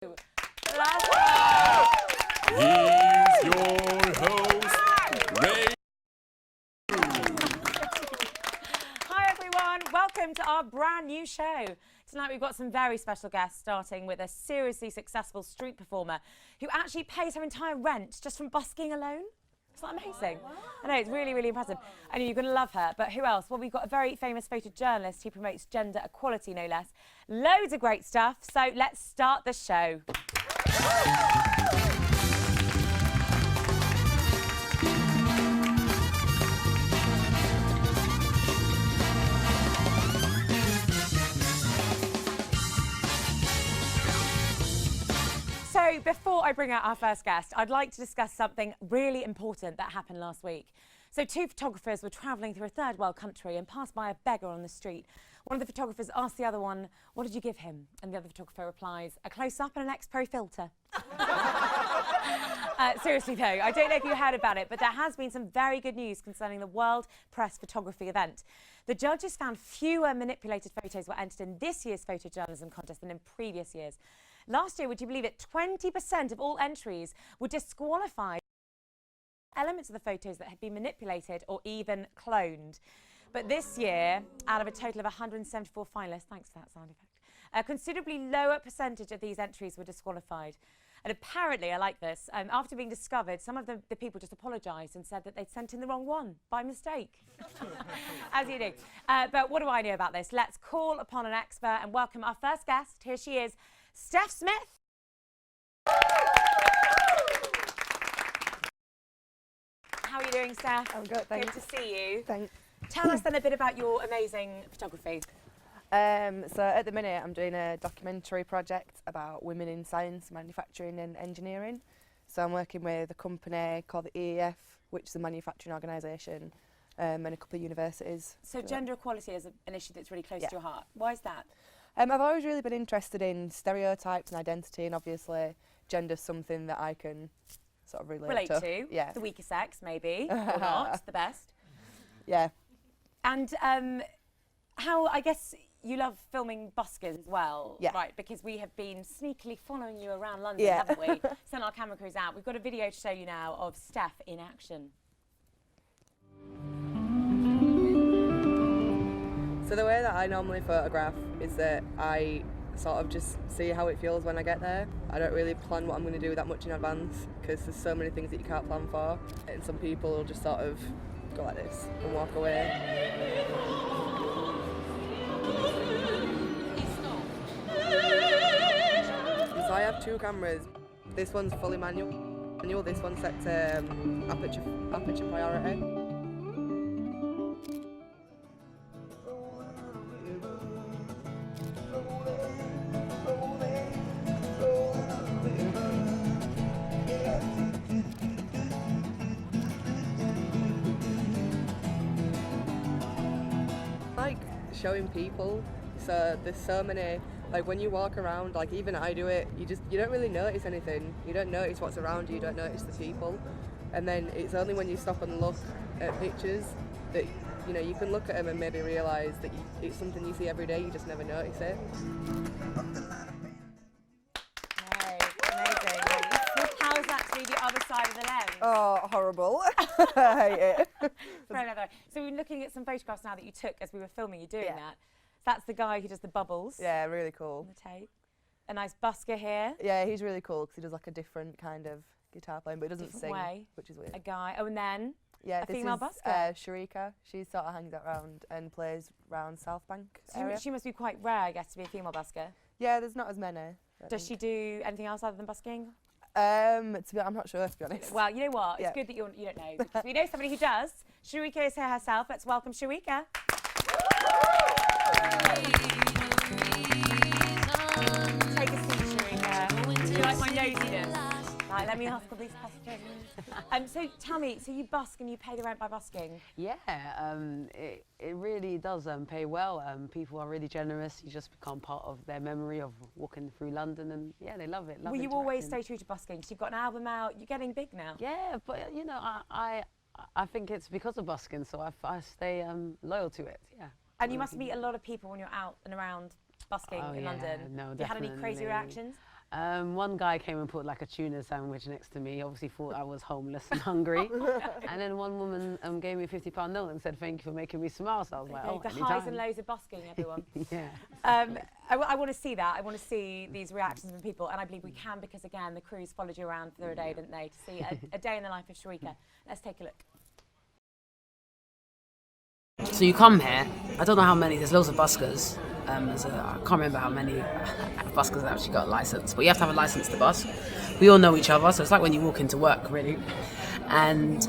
He's your host, Ray. Hi everyone, welcome to our brand new show. Tonight we've got some very special guests, starting with a seriously successful street performer who actually pays her entire rent just from busking alone. Isn't that amazing? Wow. I know, it's really, really impressive. I know you're going to love her, but who else? Well, we've got a very famous photojournalist who promotes gender equality, no less. Loads of great stuff, so let's start the show. So before I bring out our first guest, I'd like to discuss something really important that happened last week. So two photographers were travelling through a third world country and passed by a beggar on the street. One of the photographers asked the other one, "What did you give him?" And the other photographer replies, "A close-up and an X-Pro filter." Seriously though, I don't know if you heard about it, but there has been some very good news concerning the World Press Photography event. The judges found fewer manipulated photos were entered in this year's photojournalism contest than in previous years. Last year, would you believe it, 20% of all entries were disqualified elements of the photos that had been manipulated or even cloned. But this year, out of a total of 174 finalists, thanks for that sound effect, a considerably lower percentage of these entries were disqualified. And apparently, I like this, after being discovered, some of the people just apologised and said that they'd sent in the wrong one by mistake. As you do. But what do I know about this? Let's call upon an expert and welcome our first guest. Here she is, Steph Smith. How are you doing, Steph? I'm good, thanks. Good to see you. Thanks. Tell us then a bit about your amazing photography. So at the minute I'm doing a documentary project about women in science, manufacturing and engineering. So I'm working with a company called the EEF, which is a manufacturing organisation, and a couple of universities. So gender equality is an issue that's really close to your heart. Why is that? I've always really been interested in stereotypes and identity, and obviously gender's something that I can sort of relate to. Yeah. The weaker sex, maybe, or not, the best. Yeah. And how, I guess, you love filming buskers as well, right? Because we have been sneakily following you around London, haven't we? Sent our camera crews out. We've got a video to show you now of Steph in action. So the way that I normally photograph is that I sort of just see how it feels when I get there. I don't really plan what I'm going to do that much in advance because there's so many things that you can't plan for, and some people will just sort of go like this and walk away. So I have two cameras. This one's fully manual. This one's set to aperture priority. Like showing people, so there's so many, like when you walk around, like even I do it, you don't really notice anything. You don't notice what's around you, you don't notice the people, and then it's only when you stop and look at pictures that you can look at them and maybe realise that it's something you see every day, you just never notice it. Hey, amazing. How's that to be the other side of the lens? Oh, horrible. I hate it. So we're looking at some photographs now that you took as we were filming you doing that. That's the guy who does the bubbles. Yeah, really cool. On the tape. A nice busker here. Yeah, he's really cool because he does like a different kind of guitar playing, but he doesn't sing, which is weird. A guy. Oh, and then a female this busker. is Sharika. She sort of hangs out around and plays around South Bank area. She must be quite rare, I guess, to be a female busker. Yeah, there's not as many. Does she do anything else other than busking? I'm not sure, to be honest. Well, you know what? It's good that you don't know, because we know somebody who does. Sharika is here herself. Let's welcome Sharika. Take a seat, Sharika. Do you like my nosiness? Right, let me ask all these questions. So tell me, so you busk and you pay the rent by busking? Yeah, it really does pay well. People are really generous. You just become part of their memory of walking through London, and yeah, they love it. Will you always stay true to busking? Because you've got an album out, you're getting big now. Yeah, but you know, I think it's because of busking, so I stay loyal to it. Yeah. And you must meet a lot of people when you're out and around busking in London. No, Have you had any crazy reactions? One guy came and put like a tuna sandwich next to me. He obviously thought I was homeless and hungry. And then one woman gave me a £50 note and said, "Thank you for making me smile." So I was like, "Oh, the anytime." highs and lows of busking, everyone. Yeah. I want to see that. I want to see these reactions from people, and I believe we can because, again, the crews followed you around for a day, didn't they, to see a day in the life of Sharika. Let's take a look. So you come here, I don't know how many, there's loads of buskers. I can't remember how many buskers have actually got a license, but you have to have a license to busk. We all know each other, so it's like when you walk into work, really. And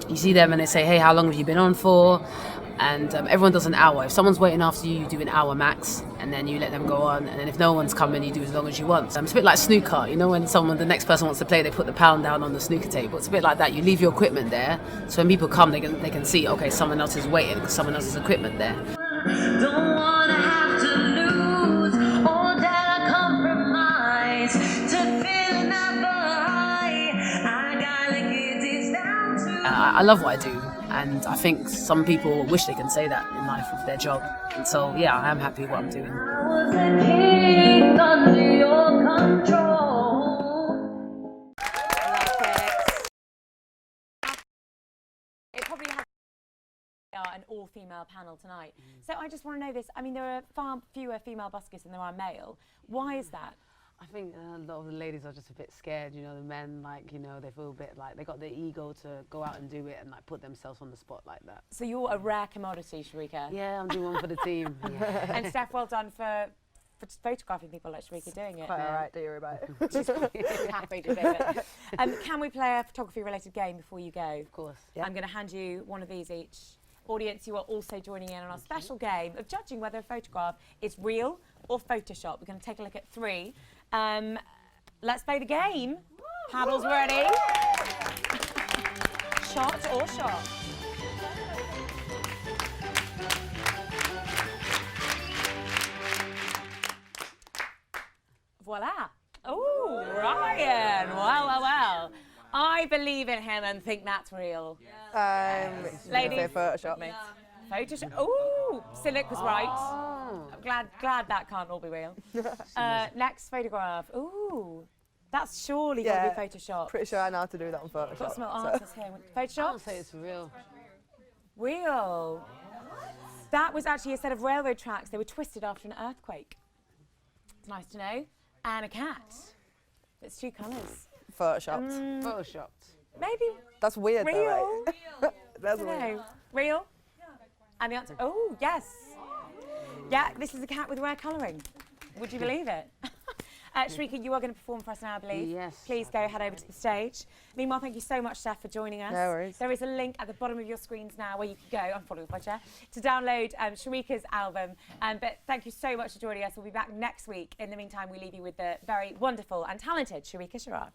you see them and they say, "Hey, how long have you been on for?" And everyone does an hour. If someone's waiting after you, you do an hour max, and then you let them go on. And then if no one's coming, you do as long as you want. It's a bit like snooker. You know, when the next person wants to play, they put the pound down on the snooker table. It's a bit like that. You leave your equipment there, so when people come, they can see, okay, someone else is waiting because someone else's equipment there. Don't wanna have to lose or that I compromise to feel another high. I gotta get this down to. I love what I do, and I think some people wish they can say that in life with their job. And so, yeah, I am happy with what I'm doing. I was a king under your control. It probably has an all-female panel tonight. So I just want to know this. I mean, there are far fewer female buskers than there are male. Why is that? I think a lot of the ladies are just a bit scared, you know, the men, like, you know, they feel a bit like they got the ego to go out and do it and like put themselves on the spot like that. So you're a rare commodity, Sharika. Yeah, I'm doing one for the team. Yeah. And Steph, well done for photographing people like Sharika doing it. Quite all right, don't worry about it. She's happy to do it. Can we play a photography-related game before you go? Of course. Yeah. I'm going to hand you one of these each. Audience, you are also joining in on our special game of judging whether a photograph is real or Photoshop. We're going to take a look at 3. Let's play the game. Paddles ready? Shot or shot? Voila. Oh, Ryan. Well. I believe in him and think that's real. Ladies, Photoshop. Photoshop. Oh, Silic was right. I'm glad that can't all be real. Next photograph. Ooh, that's surely got to be Photoshop. Pretty sure I know how to do that on Photoshop. Got some answers here. Photoshop? I'll say it's real. Real. That was actually a set of railroad tracks. They were twisted after an earthquake. It's nice to know. And a cat. It's 2 colours. Photoshopped. Photoshopped. Maybe That's weird real. though, right? That's I weird. don't know. Real? And the answer, oh, yes. Yeah, this is a cat with rare colouring. Would you believe it? Sharika, you are going to perform for us now, I believe. Yes. Please go head over to the stage. Meanwhile, thank you so much, Steph, for joining us. No worries. There is a link at the bottom of your screens now where you can go, I'm following with my chair, to download Sharika's album. But thank you so much for joining us. We'll be back next week. In the meantime, we leave you with the very wonderful and talented Sharika Sherrard.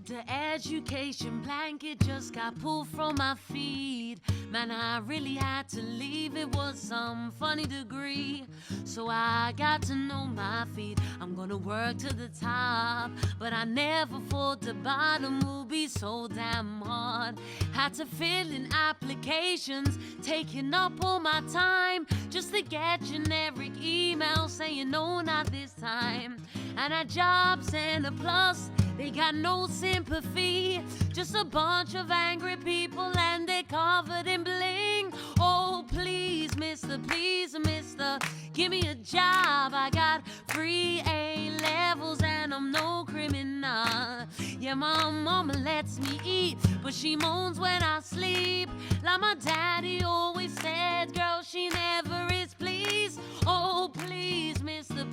The education blanket just got pulled from my feet. Man, I really had to leave. It was some funny degree. So I got to know my feet. I'm gonna work to the top, but I never thought the bottom will be so damn hard. Had to fill in applications, taking up all my time just to get generic emails saying no, not this time. And at Jobs and a Plus, they got no sympathy, just a bunch of angry people and they're covered in bling. Oh, please, mister, give me a job. I got free A-levels and I'm no criminal. Yeah, my mama lets me eat, but she moans when I sleep. Like my daddy always said, girl, she never is pleased. Oh, please, mister,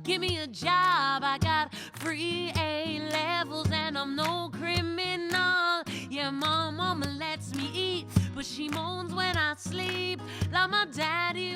give me a job. I got free A-levels and I'm no criminal. Yeah, my mama lets me eat, but she moans when I sleep. Like my daddy